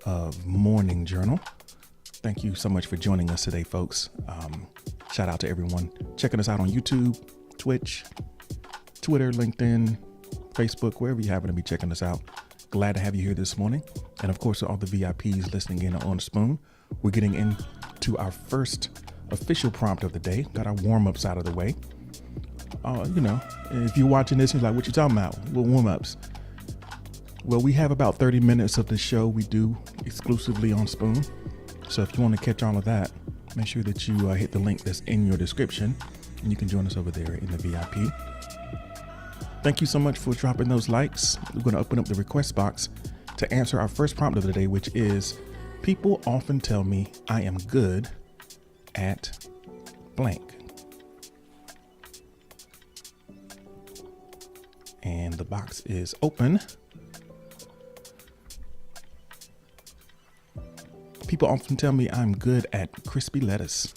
of Morning Journal. Thank you so much for joining us today, folks. Shout out to everyone checking us out on YouTube, Twitch, Twitter, LinkedIn, Facebook, wherever you happen to be checking us out. Glad to have you here this morning. And of course, all the VIPs listening in on Spoon. We're getting into our first official prompt of the day. Got our warm-ups out of the way. If you're watching this, you're like, what you talking about? Well, warm-ups. Well, we have about 30 minutes of the show we do exclusively on Spoon. So if you want to catch all of that, make sure that you hit the link that's in your description and you can join us over there in the VIP. Thank you so much for dropping those likes. We're going to open up the request box to answer our first prompt of the day, which is, people often tell me I am good at blank. And the box is open. People often tell me I'm good at crispy lettuce.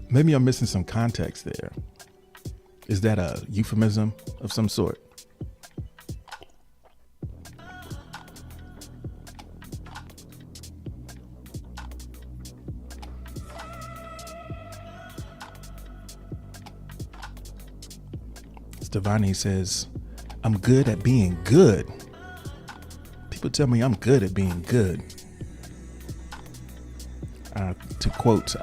Maybe I'm missing some context there. Is that a euphemism of some sort? Stevani says, I'm good at being good. People tell me I'm good at being good. To quote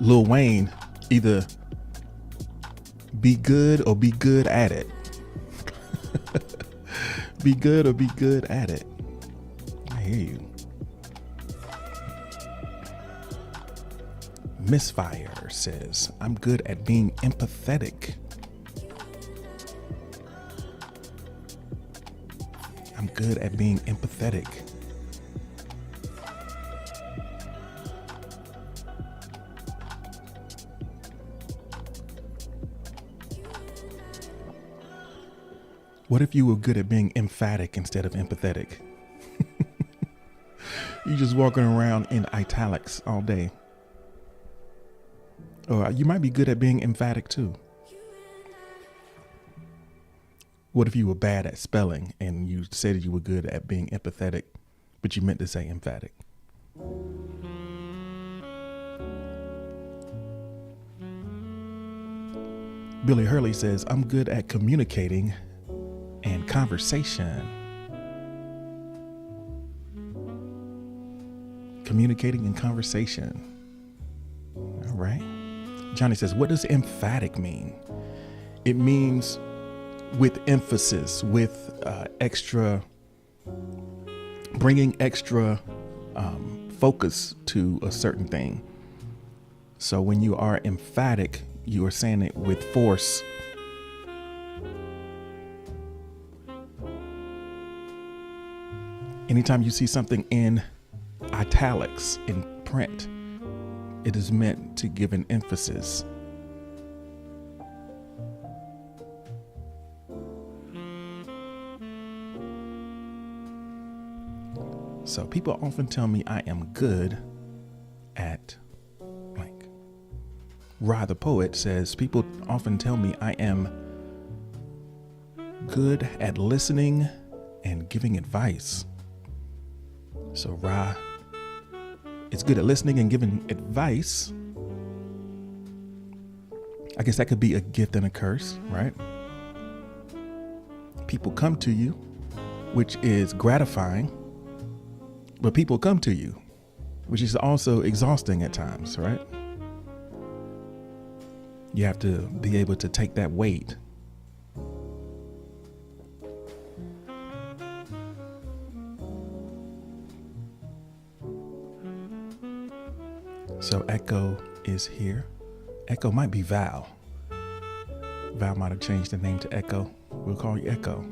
Lil Wayne, either be good or be good at it. Be good or be good at it. I hear you. Misfire says, I'm good at being empathetic. I'm good at being empathetic. What if you were good at being emphatic instead of empathetic? You just walking around in italics all day. Or you might be good at being emphatic too. What if you were bad at spelling and you said you were good at being empathetic, but you meant to say emphatic? Billy Hurley says, I'm good at communicating and conversation. Communicating and conversation. All right. Johnny says, what does emphatic mean? It means with emphasis, with bringing extra focus to a certain thing. So when you are emphatic, you are saying it with force. Anytime you see something in italics, in print, it is meant to give an emphasis. So people often tell me I am good at blank. Ra the poet says, people often tell me I am good at listening and giving advice. So Ra is good at listening and giving advice. I guess that could be a gift and a curse, right? People come to you, which is gratifying, but people come to you, which is also exhausting at times, right? You have to be able to take that weight. So Echo is here. Echo might be Val. Val might have changed the name to Echo. We'll call you Echo.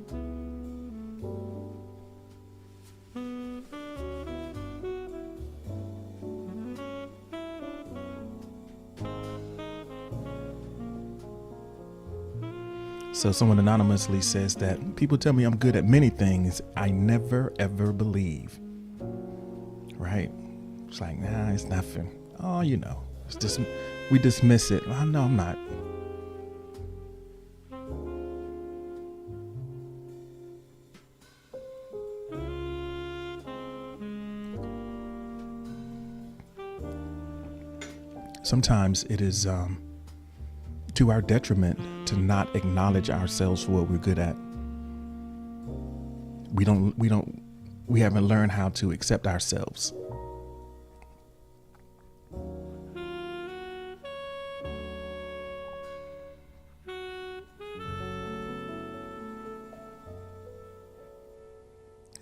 So someone anonymously says that people tell me I'm good at many things I never ever believe. Right? It's like, nah, it's nothing. Oh, it's just, we dismiss it. Oh, no, I'm not. sometimes it is to our detriment to not acknowledge ourselves for what we're good at. We haven't learned how to accept ourselves.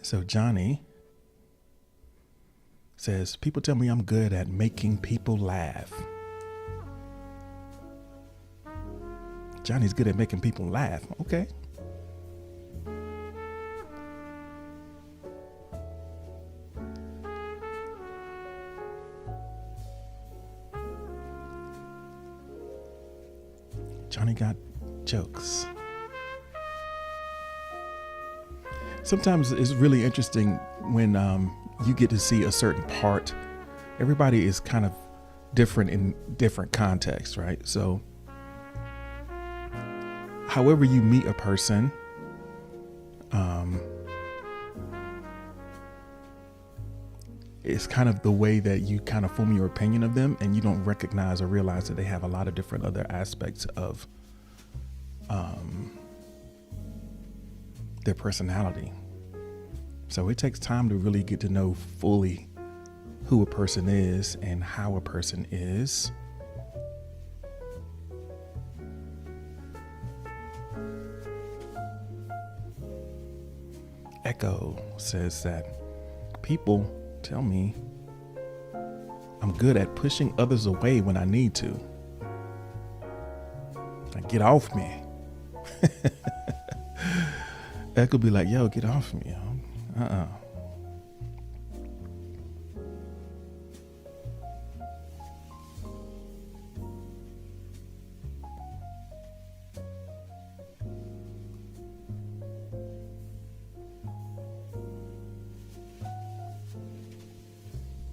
So Johnny says, people tell me I'm good at making people laugh. Johnny's good at making people laugh. Okay. Johnny got jokes. Sometimes it's really interesting when you get to see a certain part. Everybody is kind of different in different contexts, right? So however you meet a person, it's kind of the way that you kind of form your opinion of them, and you don't recognize or realize that they have a lot of different other aspects of their personality. So it takes time to really get to know fully who a person is and how a person is. Echo says that people tell me I'm good at pushing others away when I need to. Like, get off me. Echo be like, yo, get off me.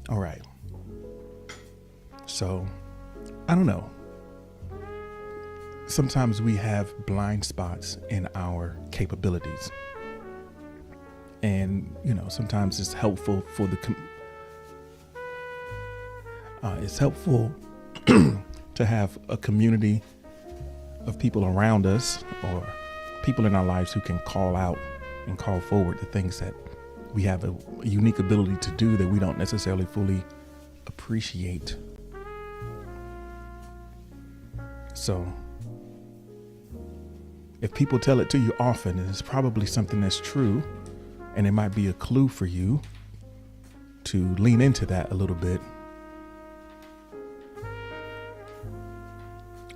All right. So, I don't know. Sometimes we have blind spots in our capabilities. And, sometimes it's helpful for it's helpful to have a community of people around us or people in our lives who can call out and call forward the things that we have a unique ability to do that we don't necessarily fully appreciate. So if people tell it to you often, it's probably something that's true, and it might be a clue for you to lean into that a little bit.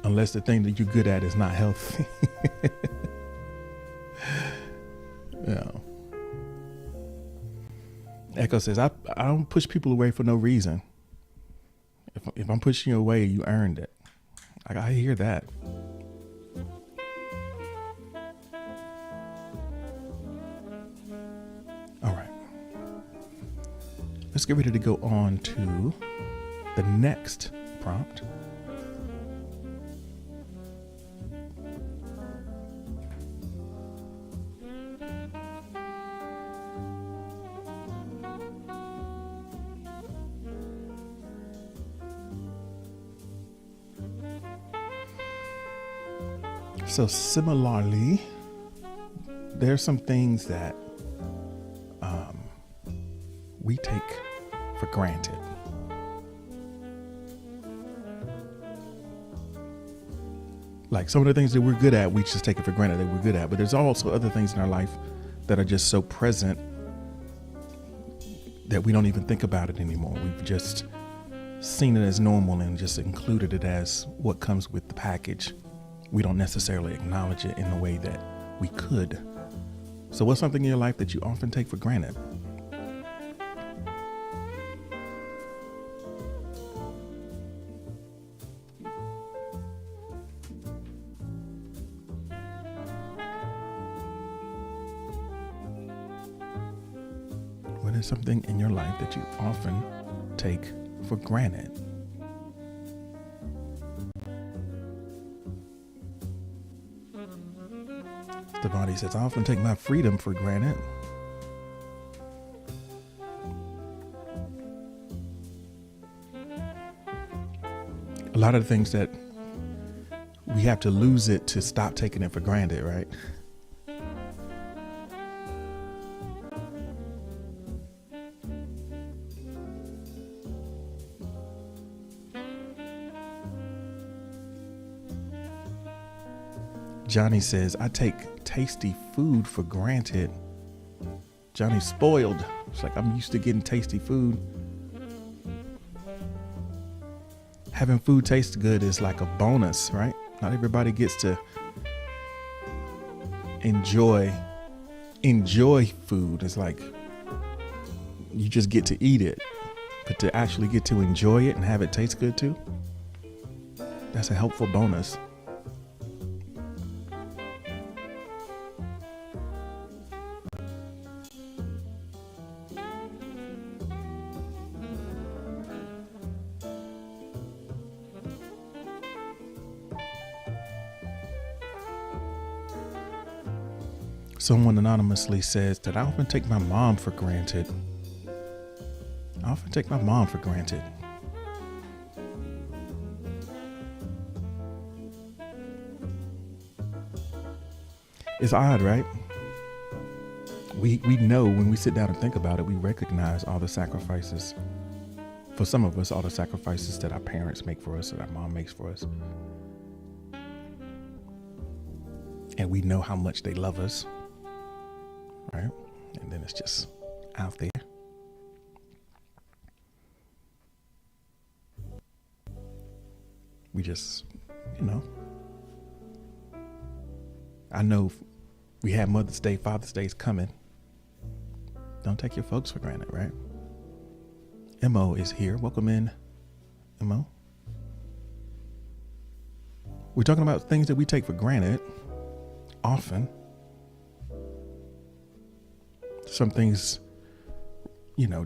Unless the thing that you're good at is not healthy. Yeah. Echo says, I don't push people away for no reason. If I'm pushing you away, you earned it. I hear that. All right. Let's get ready to go on to the next prompt. So similarly, there's some things that we take for granted. Like some of the things that we're good at, we just take it for granted that we're good at. But there's also other things in our life that are just so present that we don't even think about it anymore. We've just seen it as normal and just included it as what comes with the package. We don't necessarily acknowledge it in the way that we could. So what's something in your life that you often take for granted? What is something in your life that you often take for granted? Devontae says, I often take my freedom for granted. A lot of the things that we have to lose it to stop taking it for granted, right? Johnny says, I take tasty food for granted. Johnny's spoiled. It's like, I'm used to getting tasty food. Having food taste good is like a bonus, right? Not everybody gets to enjoy food. It's like you just get to eat it, but to actually get to enjoy it and have it taste good too, that's a helpful bonus. Someone anonymously says that I often take my mom for granted. It's odd, right? We know when we sit down and think about it, we recognize all the sacrifices. For some of us, all the sacrifices that our parents make for us, that our mom makes for us. And we know how much they love us. Right? And then it's just out there. We just, I know we have Mother's Day, Father's Day's coming. Don't take your folks for granted, right? Mo is here. Welcome in, Mo. We're talking about things that we take for granted often. Some things,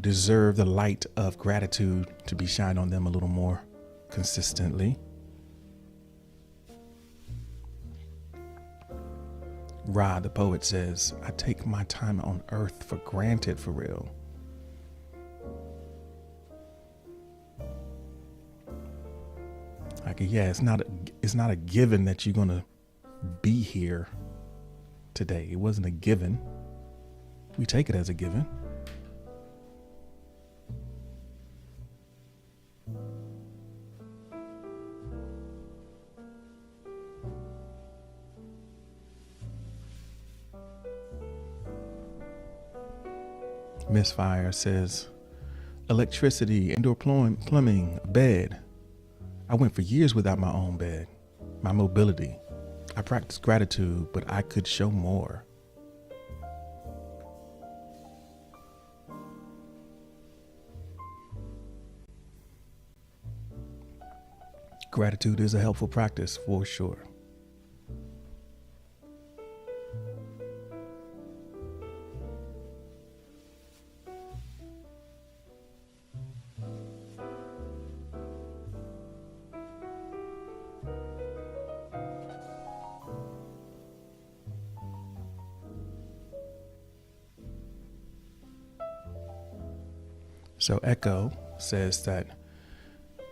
deserve the light of gratitude to be shined on them a little more consistently. Rod, the poet, says, I take my time on earth for granted, for real. Like, yeah, it's not a given that you're going to be here today. It wasn't a given. We take it as a given. Misfire says, electricity, indoor plumbing, bed. I went for years without my own bed. My mobility. I practiced gratitude, but I could show more. Gratitude is a helpful practice for sure. So Echo says that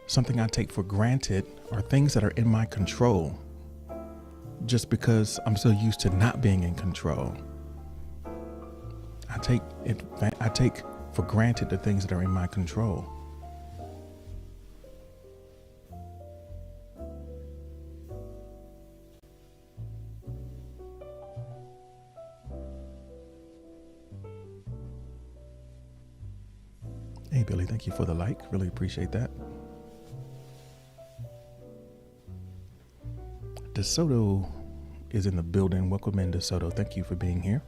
something I take for granted are things that are in my control, just because I'm so used to not being in control. I take for granted the things that are in my control. Hey, Billy, thank you for the like. Really appreciate that. DeSoto is in the building. Welcome in, DeSoto. Thank you for being here.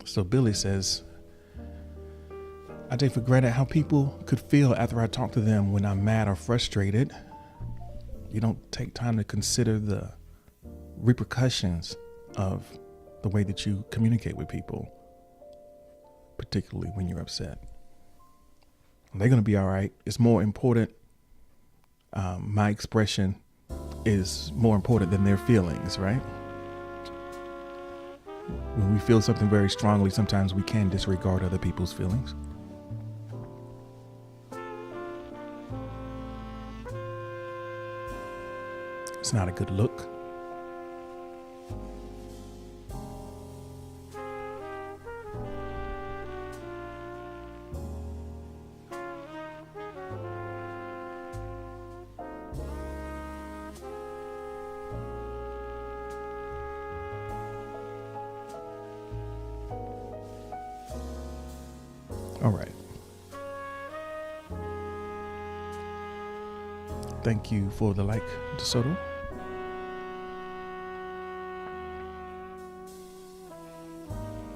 So Billy says, I take for granted how people could feel after I talk to them when I'm mad or frustrated. You don't take time to consider the repercussions of the way that you communicate with people, particularly when you're upset. They're going to be all right. It's more important. My expression is more important than their feelings, right? when we feel something very strongly, sometimes we can disregard other people's feelings. It's not a good look. All right. Thank you for the like, DeSoto.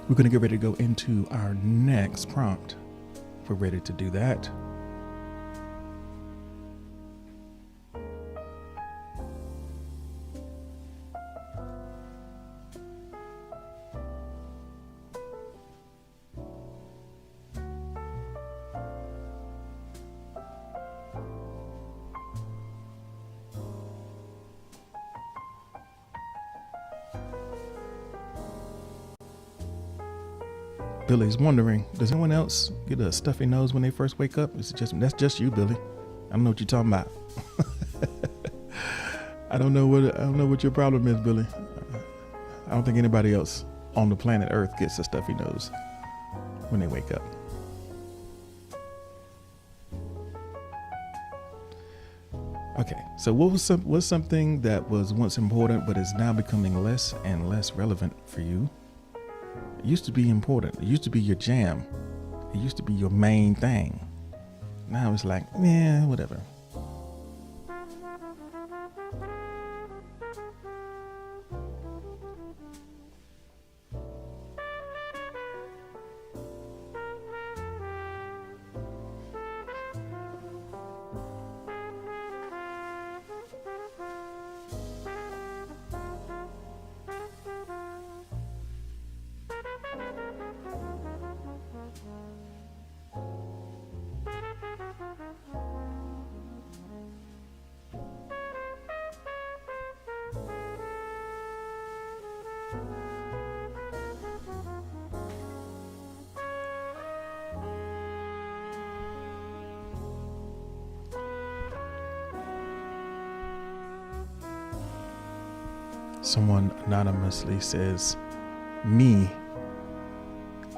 We're going to get ready to go into our next prompt. We're ready to do that. Billy's wondering, does anyone else get a stuffy nose when they first wake up? That's just you, Billy. I don't know what you're talking about. I don't know what your problem is, Billy. I don't think anybody else on the planet Earth gets a stuffy nose when they wake up. Okay, so what's something that was once important but is now becoming less and less relevant for you? It used to be important. It used to be your jam. It used to be your main thing. Now it's like, yeah, whatever. Someone anonymously says, me,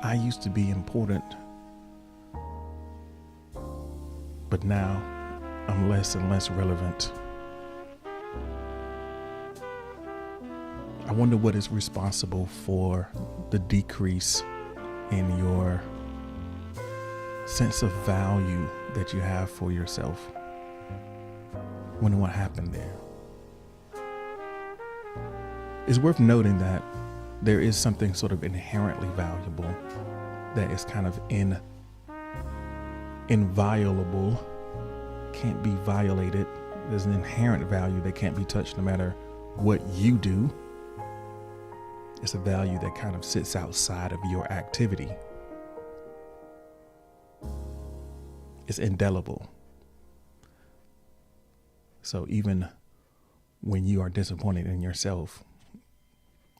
I used to be important, but now I'm less and less relevant. I wonder what is responsible for the decrease in your sense of value that you have for yourself. Wonder what happened there. It's worth noting that there is something sort of inherently valuable that is kind of inviolable, can't be violated. There's an inherent value that can't be touched no matter what you do. It's a value that kind of sits outside of your activity. It's indelible. So even when you are disappointed in yourself,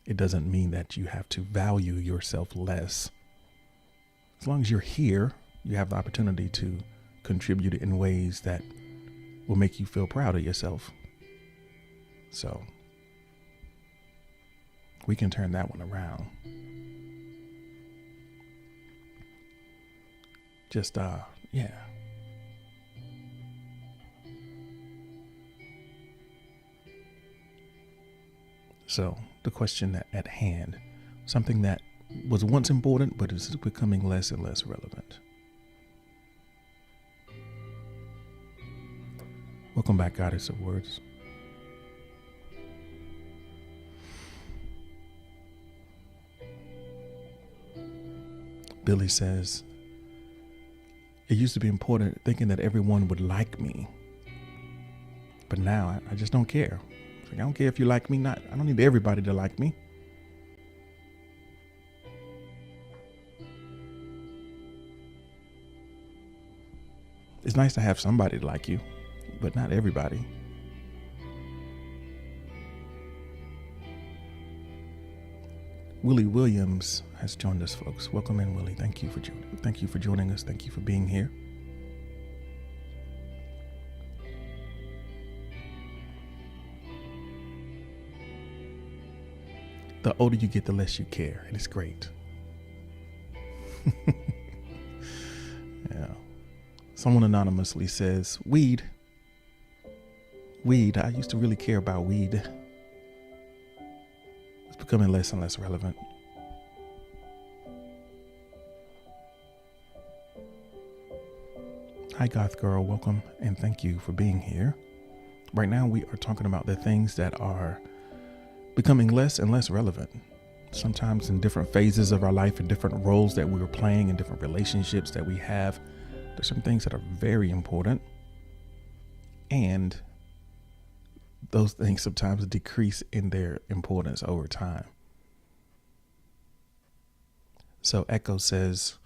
it doesn't mean that you have to value yourself less. As long as you're here, you have the opportunity to contribute in ways that will make you feel proud of yourself. So we can turn that one around. Just, yeah. So the question at hand, something that was once important but is becoming less and less relevant. Welcome back, Goddess of Words. Billy says, it used to be important thinking that everyone would like me, but now I just don't care. I don't care if you like me, not. I don't need everybody to like me. It's nice to have somebody to like you, but not everybody. Willie Williams has joined us, folks. Welcome in, Willie. Thank you for joining us. Thank you for being here. The older you get, the less you care, and it's great. Yeah. Someone anonymously says, weed. I used to really care about weed. It's becoming less and less relevant. Hi, Goth Girl. Welcome and thank you for being here. Right now, we are talking about the things that are becoming less and less relevant. Sometimes in different phases of our life and different roles that we were playing and different relationships that we have, there's some things that are very important. And those things sometimes decrease in their importance over time. So Echo says,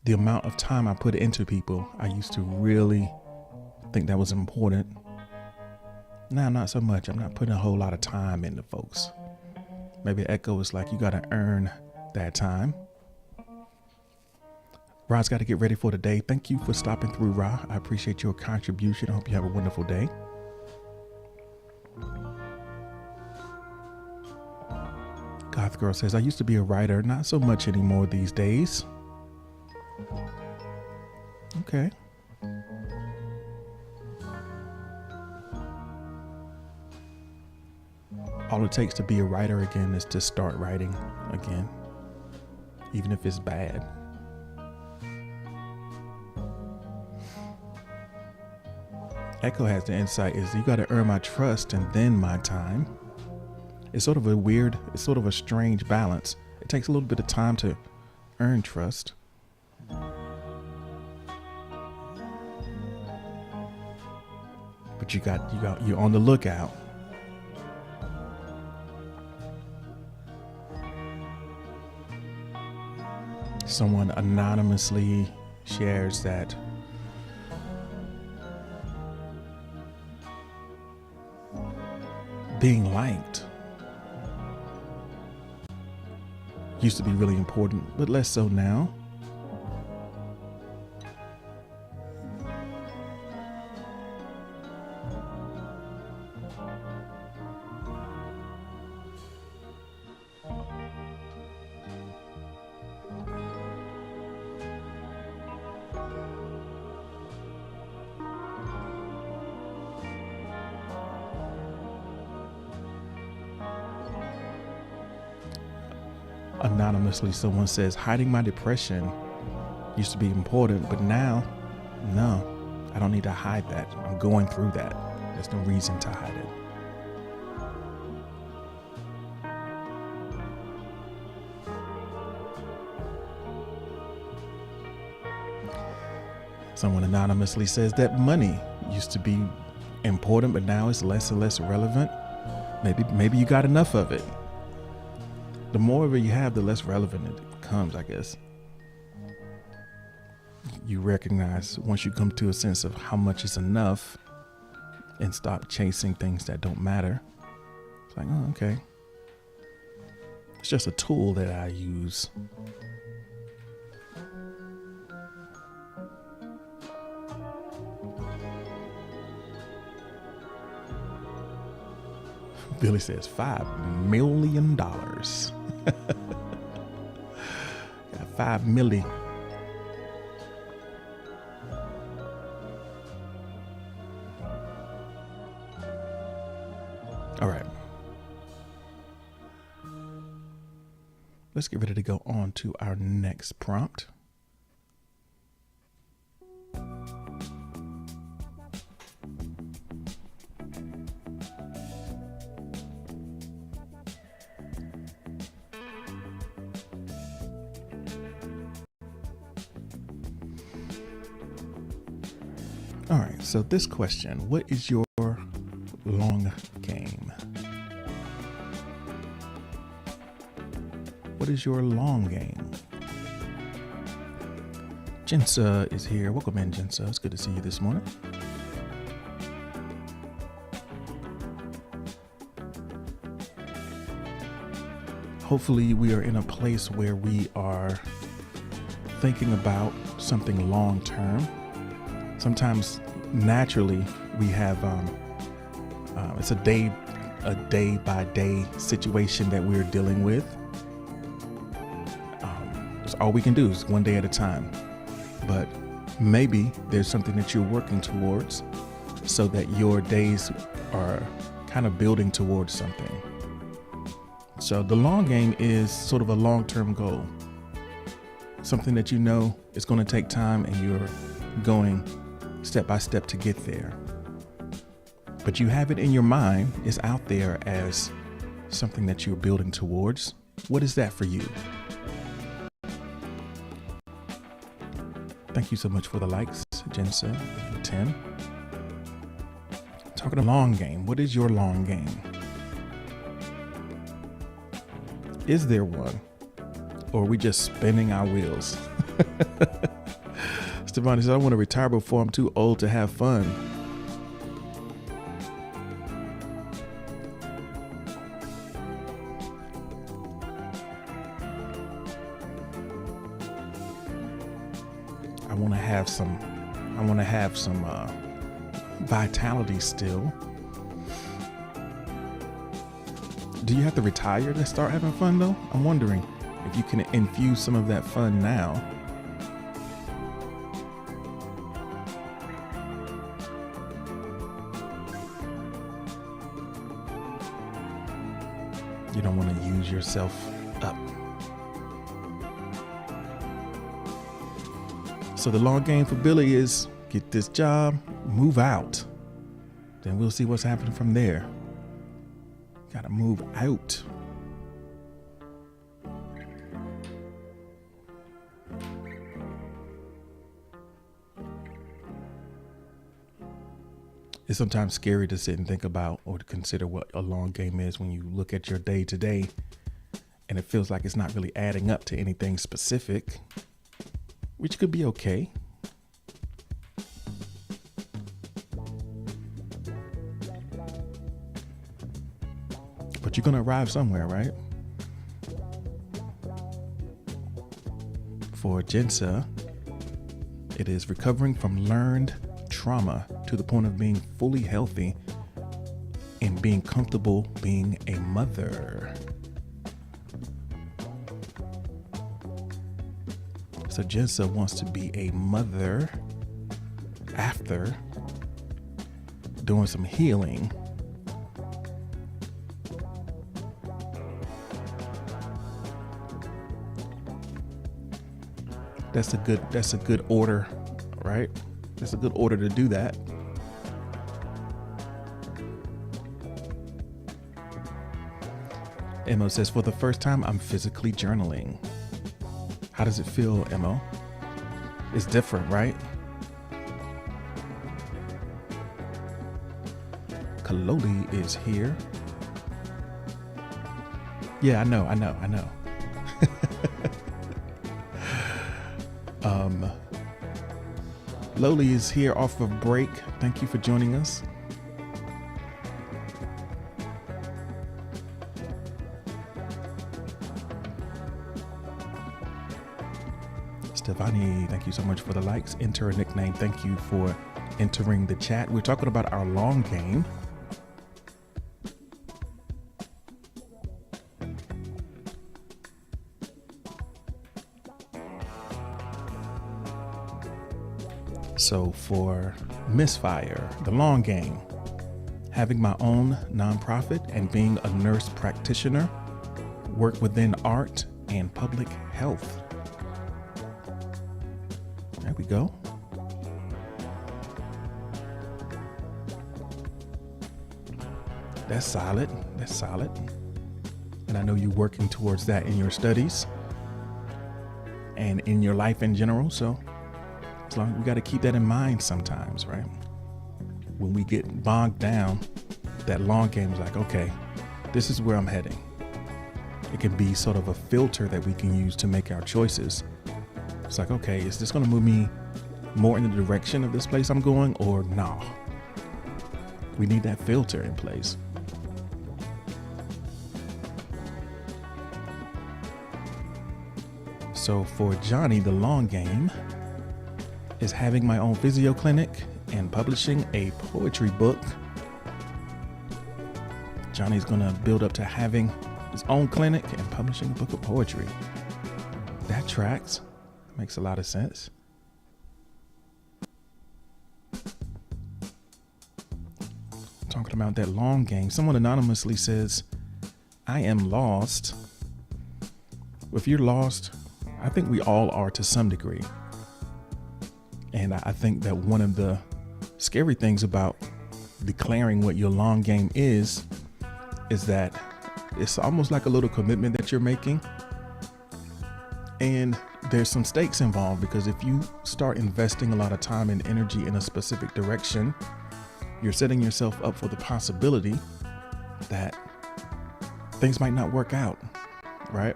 the amount of time I put into people, I used to really think that was important. Now, not so much. I'm not putting a whole lot of time into folks. Maybe Echo is like, you got to earn that time. Ra's got to get ready for the day. Thank you for stopping through, Ra. I appreciate your contribution. I hope you have a wonderful day. Goth Girl says, I used to be a writer, not so much anymore these days. Okay. All it takes to be a writer again is to start writing again, even if it's bad. Echo has the insight is you got to earn my trust and then my time. It's sort of a strange balance. It takes a little bit of time to earn trust. But you're on the lookout. Someone anonymously shares that being liked used to be really important, but less so now. Anonymously, someone says, hiding my depression used to be important, but now, no, I don't need to hide that. I'm going through that. There's no reason to hide it. Someone anonymously says that money used to be important, but now it's less and less relevant. Maybe you got enough of it. The more of it you have, the less relevant it becomes, I guess. You recognize once you come to a sense of how much is enough and stop chasing things that don't matter. It's like, oh, okay. It's just a tool that I use. Billy says $5 million. Got 5 milli. All right. Let's get ready to go on to our next prompt. All right, so this question, what is your long game? What is your long game? Jinsa is here. Welcome in, Jinsa. It's good to see you this morning. hopefully we are in a place where we are thinking about something long term. Sometimes naturally we have it's a day by day situation that we're dealing with. It's all we can do is one day at a time. But maybe there's something that you're working towards so that your days are kind of building towards something. So the long game is sort of a long-term goal, something that you know is going to take time and you're going step by step to get there. But you have it in your mind, it's out there as something that you're building towards. What is that for you? Thank you so much for the likes, Jensen and Tim. Talking a long game. What is your long game? Is there one? Or are we just spinning our wheels? Stefani says, I want to retire before I'm too old to have fun. I want to have some vitality still. Do you have to retire to start having fun though? I'm wondering if you can infuse some of that fun now. You don't want to use yourself up. So the long game for Billy is get this job, move out. Then we'll see what's happening from there. Gotta move out. It's sometimes scary to sit and think about or to consider what a long game is when you look at your day to day and it feels like it's not really adding up to anything specific, which could be okay. But you're going to arrive somewhere, right? For Jensa, it is recovering from learned trauma to the point of being fully healthy and being comfortable being a mother. So Jensa wants to be a mother after doing some healing. That's a good order, right? That's a good order to do that. Mo says, for the first time, I'm physically journaling. How does it feel, Mo? It's different, right? Kaloli is here. Yeah, I know. Loli is here off of break. Thank you for joining us. Stefani, thank you so much for the likes. Enter a nickname. Thank you for entering the chat. We're talking about our long game. So for Misfire, the long game, having my own nonprofit and being a nurse practitioner, work within art and public health. There we go. That's solid. And I know you're working towards that in your studies and in your life in general. So as long as we got to keep that in mind sometimes, right? When we get bogged down, that long game is like, okay, this is where I'm heading. It can be sort of a filter that we can use to make our choices. It's like, okay, is this going to move me more in the direction of this place I'm going or no? We need that filter in place. So for Johnny, the long game is having my own physio clinic and publishing a poetry book. Johnny's gonna build up to having his own clinic and publishing a book of poetry. That tracks. Makes a lot of sense. Talking about that long game, someone anonymously says, I am lost. If you're lost, I think we all are to some degree. And I think that one of the scary things about declaring what your long game is that it's almost like a little commitment that you're making. And there's some stakes involved, because if you start investing a lot of time and energy in a specific direction, you're setting yourself up for the possibility that things might not work out, right?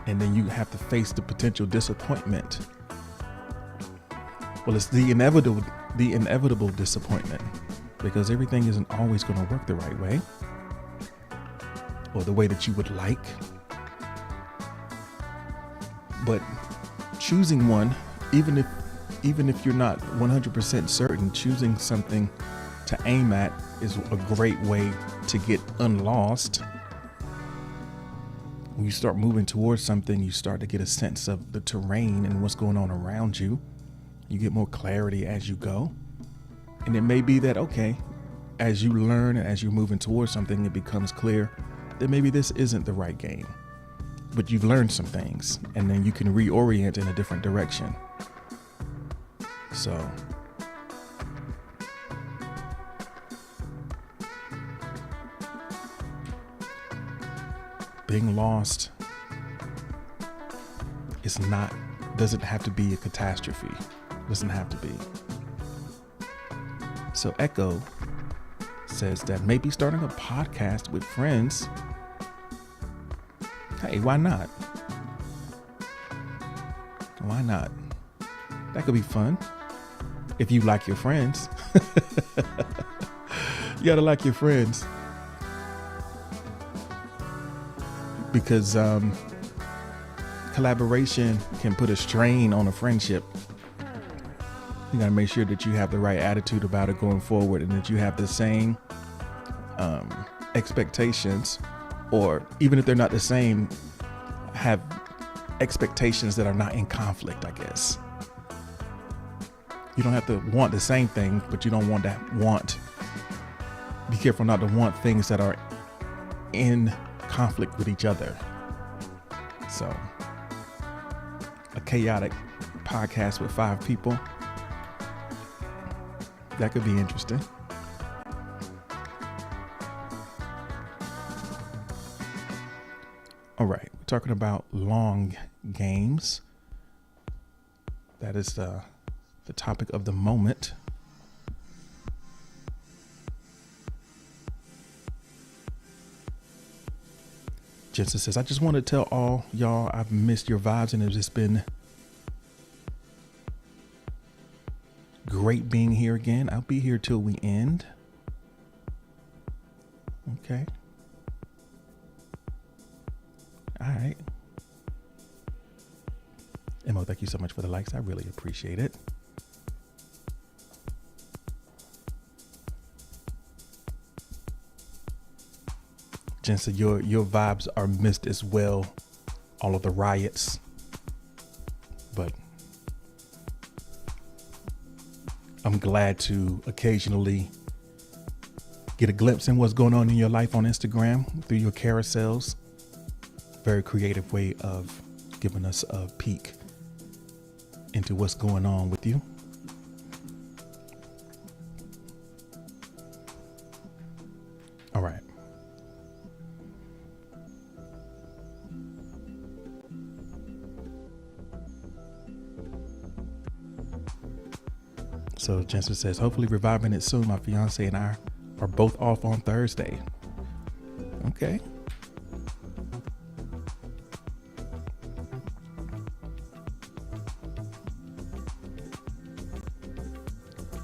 And then you have to face the potential disappointment. Well, it's the inevitable disappointment, because everything isn't always going to work the right way or the way that you would like. But choosing one, even if you're not 100% certain, choosing something to aim at is a great way to get unlost. When you start moving towards something, you start to get a sense of the terrain and what's going on around you. You get more clarity as you go. And it may be that, okay, as you learn and as you're moving towards something, it becomes clear that maybe this isn't the right game. But you've learned some things, and then you can reorient in a different direction. So being lost doesn't have to be a catastrophe. Doesn't have to be. So Echo says that maybe starting a podcast with friends. Hey, why not? Why not? That could be fun. If you like your friends. You gotta like your friends. Because collaboration can put a strain on a friendship. You gotta make sure that you have the right attitude about it going forward, and that you have the same expectations, or even if they're not the same, have expectations that are not in conflict, I guess. You don't have to want the same thing, but you don't want to be careful not to want things that are in conflict with each other. So a chaotic podcast with 5 people, that could be interesting. All right, we're talking about long games. That is the topic of the moment. Jensen says, I just want to tell all y'all I've missed your vibes, and it's just been great being here again. I'll be here till we end. Okay. All right. Emo, thank you so much for the likes. I really appreciate it. Jensen, your vibes are missed as well. All of the riots. But I'm glad to occasionally get a glimpse in what's going on in your life on Instagram through your carousels. Very creative way of giving us a peek into what's going on with you. All right. So Jensen says, hopefully reviving it soon. My fiance and I are both off on Thursday. Okay.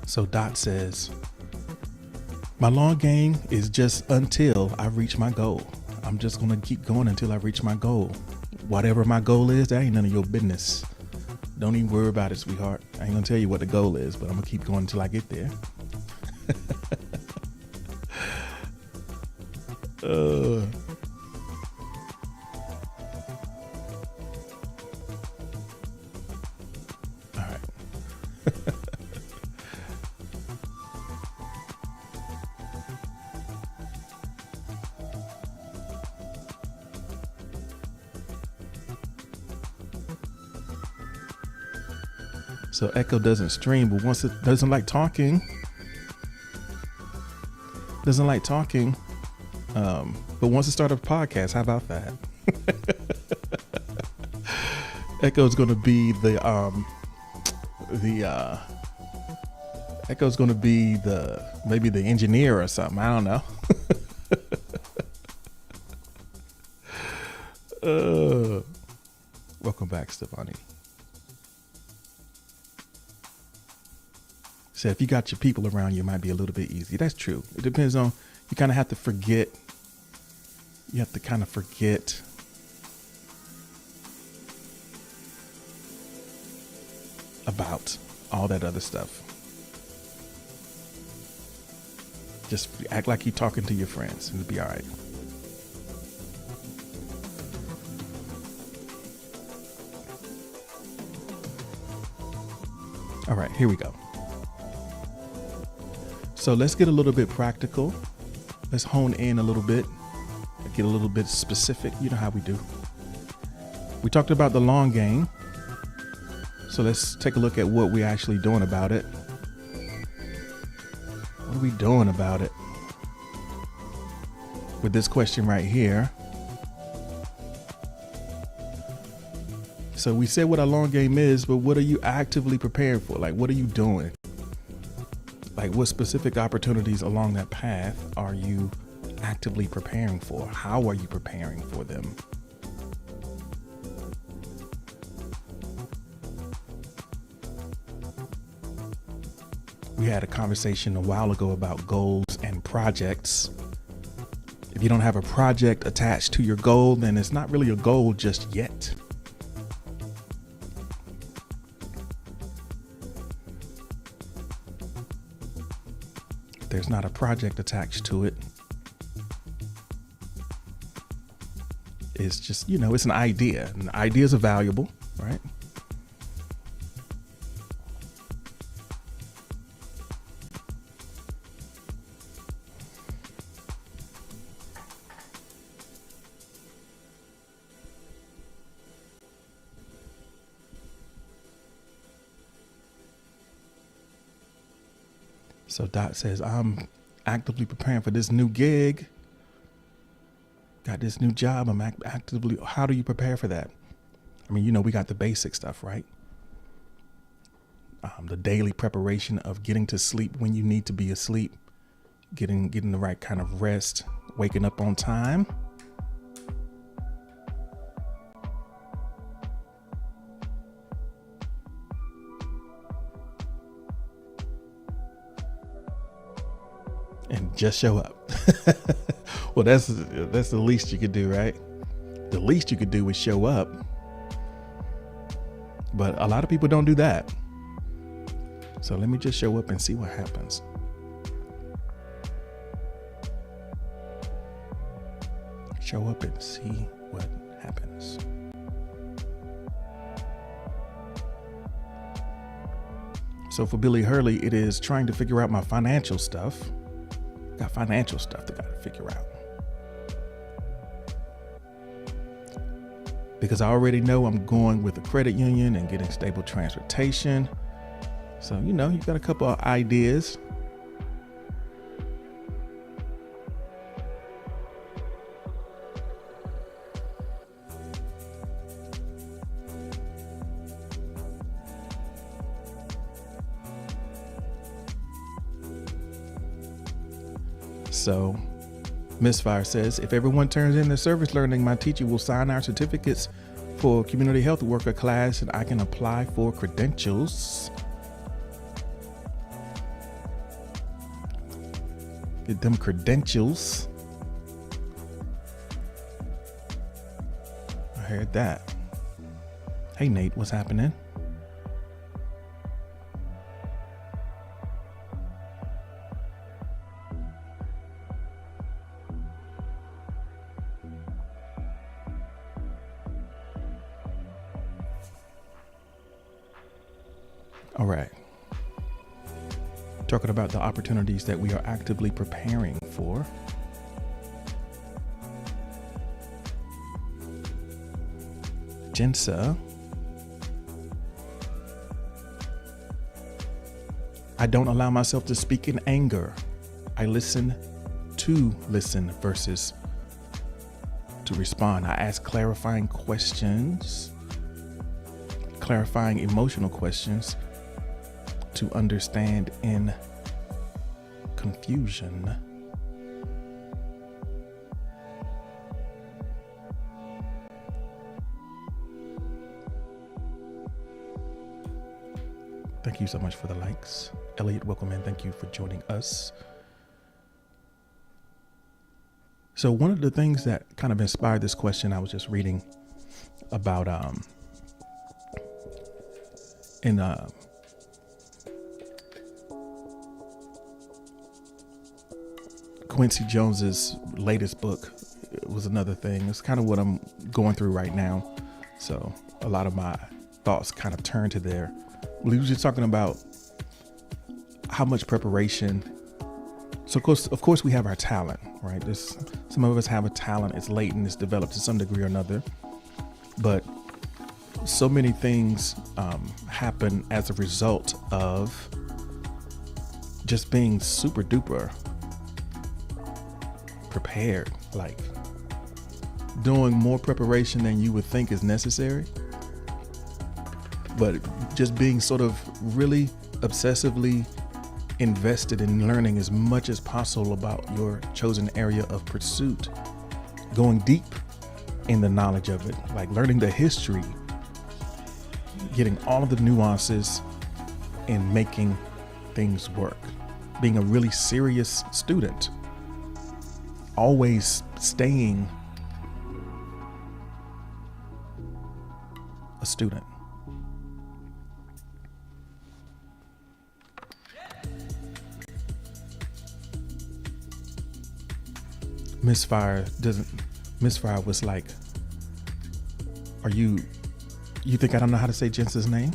So Dot says, my long game is just until I reach my goal. I'm just going to keep going until I reach my goal. whatever my goal is, that ain't none of your business. Don't even worry about it, sweetheart. I ain't gonna tell you what the goal is, but I'm gonna keep going until I get there. All right. So Echo doesn't stream, but once it doesn't like talking, but wants to start a podcast. How about that? Echo's going to be Echo's going to be maybe the engineer or something. I don't know. Welcome back, Stefani. So if you got your people around you, it might be a little bit easy. That's true. It depends on, you kind of have to forget. You have to kind of forget about all that other stuff. Just act like you're talking to your friends and it'll be all right. All right, here we go. So let's get a little bit practical. Let's hone in a little bit, get a little bit specific. You know how we do. We talked about the long game. So let's take a look at what we're actually doing about it. What are we doing about it? With this question right here. So we said what a long game is, but what are you actively preparing for? Like, what are you doing? Like, what specific opportunities along that path are you actively preparing for? How are you preparing for them? We had a conversation a while ago about goals and projects. If you don't have a project attached to your goal, then it's not really a goal just yet. There's not a project attached to it. It's just, it's an idea. And ideas are valuable, right? So Dot says, I'm actively preparing for this new gig. Got this new job. I'm actively. How do you prepare for that? I mean, we got the basic stuff, right? The daily preparation of getting to sleep when you need to be asleep, getting the right kind of rest, waking up on time. And just show up. Well, that's the least you could do, right? The least you could do is show up. But a lot of people don't do that. So let me just show up and see what happens. Show up and see what happens. So for Billy Hurley, it is trying to figure out my financial stuff. Got financial stuff that I got to figure out. Because I already know I'm going with a credit union and getting stable transportation. So, you got a couple of ideas. So Miss Fire says, if everyone turns in their service learning, my teacher will sign our certificates for community health worker class and I can apply for credentials. Get them credentials. I Heard that. Hey, Nate, what's happening? All right. Talking about the opportunities that we are actively preparing for. Jinsa. I don't allow myself to speak in anger. I listen to listen versus to respond. I ask clarifying questions, clarifying emotional questions to understand in confusion. Thank you so much for the likes. Elliot, welcome in. Thank you for joining us. So one of the things that kind of inspired this question, I was just reading about in Quincy Jones's latest book. It was another thing. It's kind of what I'm going through right now. So a lot of my thoughts kind of turn to there. We were just talking about how much preparation. So of course we have our talent, right? Some of us have a talent. It's latent. It's developed to some degree or another. But so many things happen as a result of just being super duper prepared, like doing more preparation than you would think is necessary. But just being sort of really obsessively invested in learning as much as possible about your chosen area of pursuit, going deep in the knowledge of it, like learning the history, getting all of the nuances and making things work, being a really serious student, always staying a student. Misfire was like, you think I don't know how to say Jensen's name?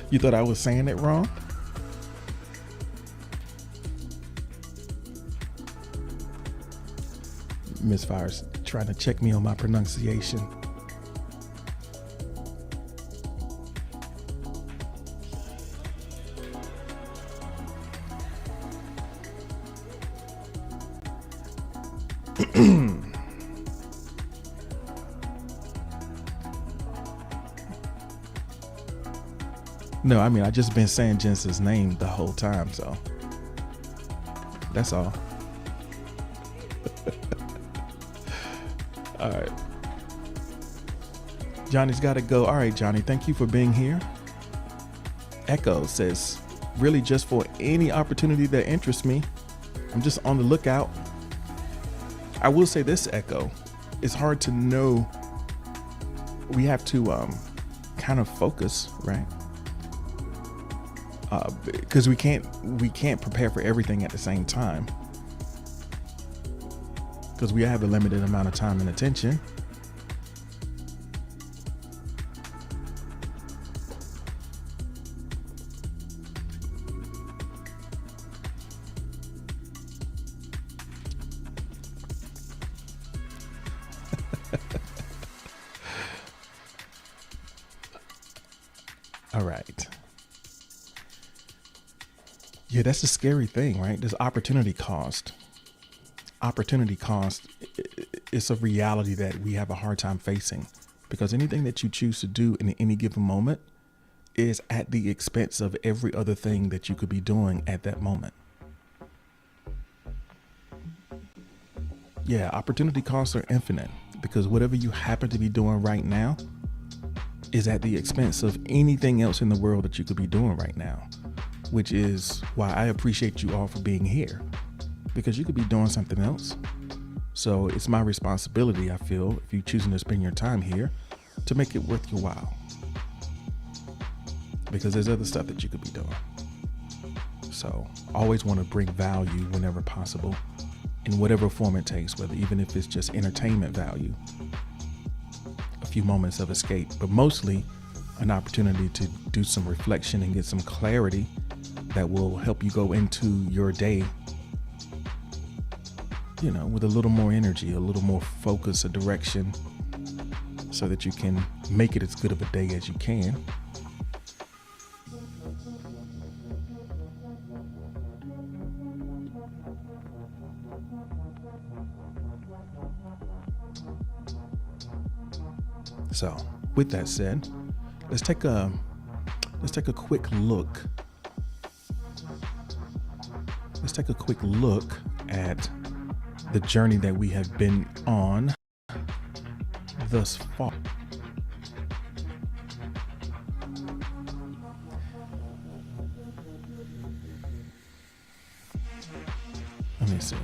You thought I was saying it wrong? Misfire's trying to check me on my pronunciation. No, I mean, I just been saying Jensen's name the whole time, so that's all. All right. Johnny's got to go. All right, Johnny, thank you for being here. Echo says, really just for any opportunity that interests me. I'm just on the lookout. I will say this, Echo. It's hard to know. We have to kind of focus, right? Because we can't prepare for everything at the same time. Because we have a limited amount of time and attention. All right. Yeah, that's a scary thing, right? There's opportunity cost. Opportunity cost is a reality that we have a hard time facing, because anything that you choose to do in any given moment is at the expense of every other thing that you could be doing at that moment. Yeah, opportunity costs are infinite, because whatever you happen to be doing right now is at the expense of anything else in the world that you could be doing right now, which is why I appreciate you all for being here, because you could be doing something else. So it's my responsibility, I feel, if you're choosing to spend your time here, to make it worth your while. Because there's other stuff that you could be doing. So always want to bring value whenever possible, in whatever form it takes, whether even if it's just entertainment value, a few moments of escape, but mostly an opportunity to do some reflection and get some clarity that will help you go into your day, with a little more energy, a little more focus, a direction, so that you can make it as good of a day as you can. So with that said, let's take a quick look. Let's take a quick look at the journey that we have been on thus far. Let me see.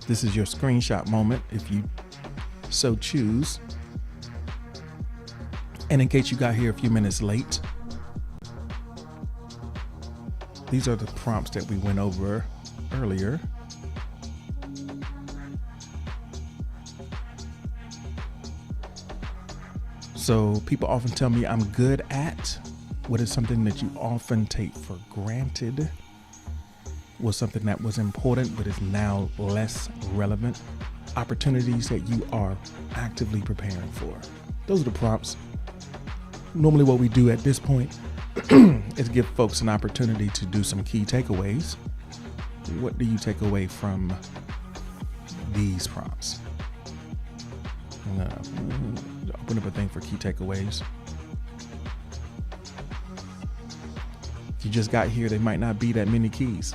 This is your screenshot moment if you so choose. And in case you got here a few minutes late, these are the prompts that we went over earlier. So people often tell me I'm good at. What is something that you often take for granted? Was something that was important but is now less relevant? Opportunities that you are actively preparing for. Those are the prompts. Normally what we do at this point is give folks an opportunity to do some key takeaways. What do you take away from these prompts? I'm gonna open up a thing for key takeaways. If you just got here, there might not be that many keys.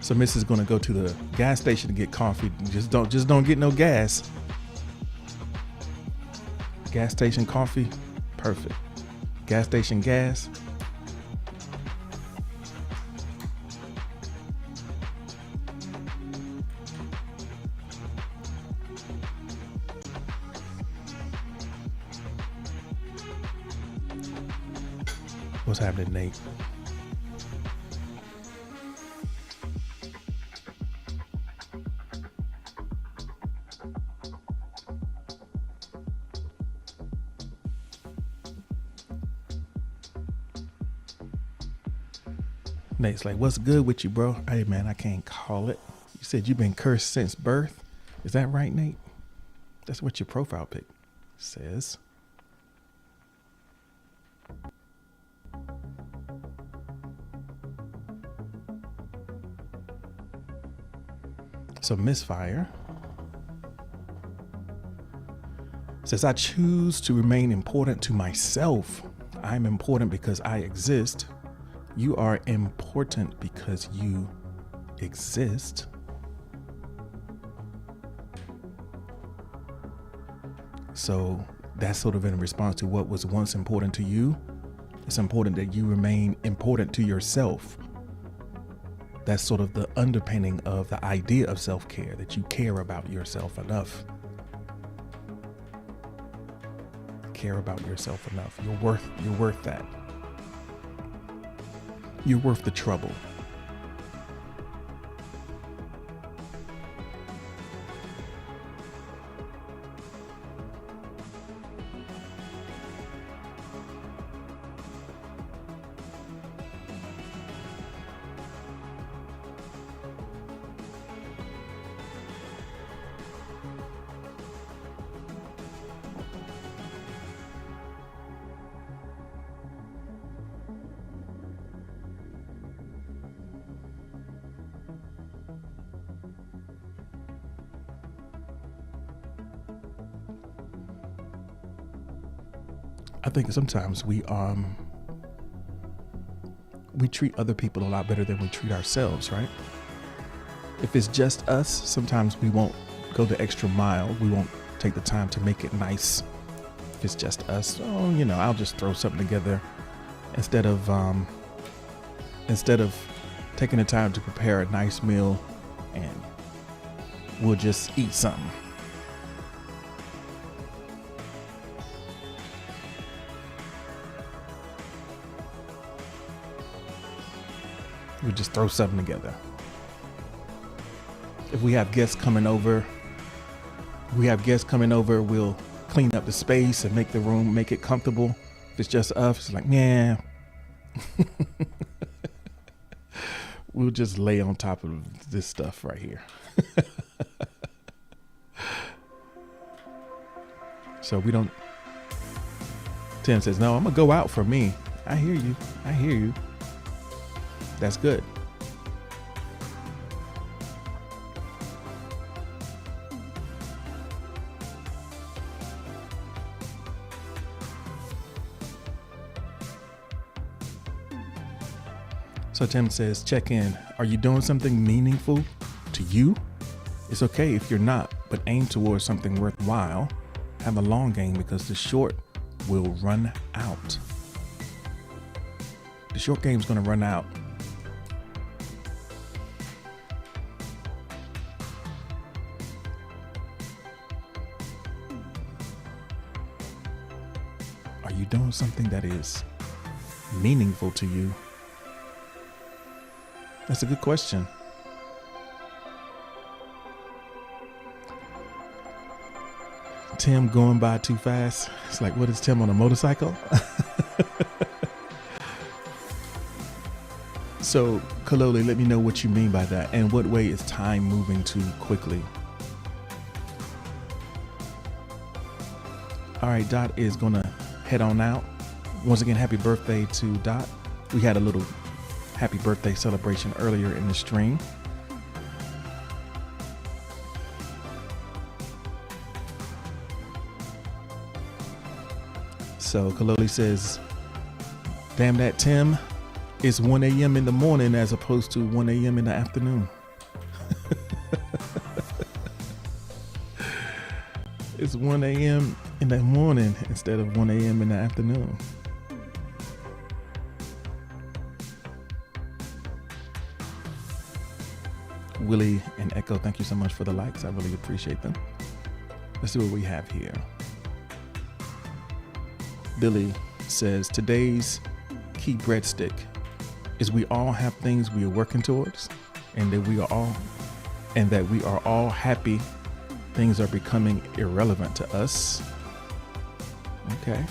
So Miss is gonna go to the gas station to get coffee. Just don't get no gas. Gas station coffee, perfect. Gas station gas. What's happening, Nate? Nate's like, what's good with you, bro? Hey, man, I can't call it. You said you've been cursed since birth. Is that right, Nate? That's what your profile pic says. So Misfire says, I choose to remain important to myself. I'm important because I exist. You are important because you exist. So that's sort of in response to what was once important to you. It's important that you remain important to yourself. That's sort of the underpinning of the idea of self-care, that you care about yourself enough. Care about yourself enough. You're worth that. You're worth the trouble. I think sometimes we treat other people a lot better than we treat ourselves, right? If it's just us, sometimes we won't go the extra mile. We won't take the time to make it nice if it's just us, oh, I'll just throw something together instead of taking the time to prepare a nice meal, and we'll just eat something. We'll just throw something together. If we have guests coming over, we'll clean up the space and make the room, make it comfortable. If it's just us, it's like, yeah. We'll just lay on top of this stuff right here. So we don't. Tim says, no, I'm going to go out for me. I hear you. That's good. So Tim says, check in. Are you doing something meaningful to you? It's okay if you're not, but aim towards something worthwhile. Have a long game because the short will run out. The short game's going to run out. Are you doing something that is meaningful to you? That's a good question. Tim going by too fast. It's like, what is Tim on a motorcycle? So, Kaloli, let me know what you mean by that, and what way is time moving too quickly? All right, Dot is gonna head on out. Once again, happy birthday to Dot. We had a little happy birthday celebration earlier in the stream. So Kaloli says, damn that, Tim, it's 1 a.m. in the morning as opposed to 1 a.m. in the afternoon. It's 1 a.m. in the morning instead of 1 a.m. in the afternoon. Willie and Echo, thank you so much for the likes. I really appreciate them. Let's see what we have here. Billy says, today's key breadstick is we all have things we are working towards, and that we are all happy things are becoming irrelevant to us. Okay.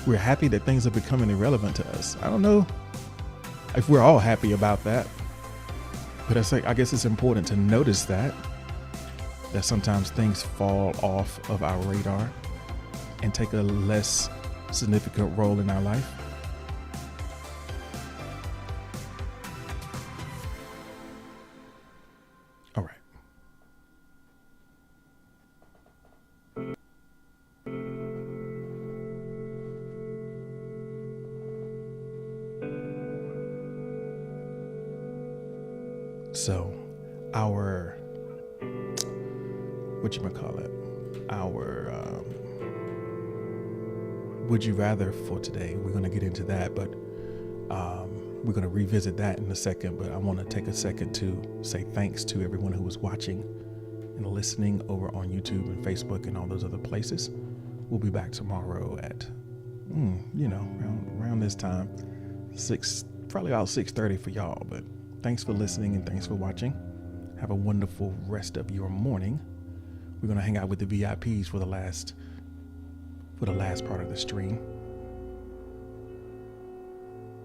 We're happy that things are becoming irrelevant to us. I don't know if we're all happy about that, but I guess it's important to notice that sometimes things fall off of our radar and take a less significant role in our life. All right. So our would you rather for today, we're going to get into that, but we're going to revisit that in a second. But I want to take a second to say thanks to everyone who was watching and listening over on YouTube and Facebook and all those other places. We'll be back tomorrow at around this time, probably about 6:30 for y'all. But thanks for listening and thanks for watching. Have a wonderful rest of your morning. We're going to hang out with the VIPs for the last part of the stream.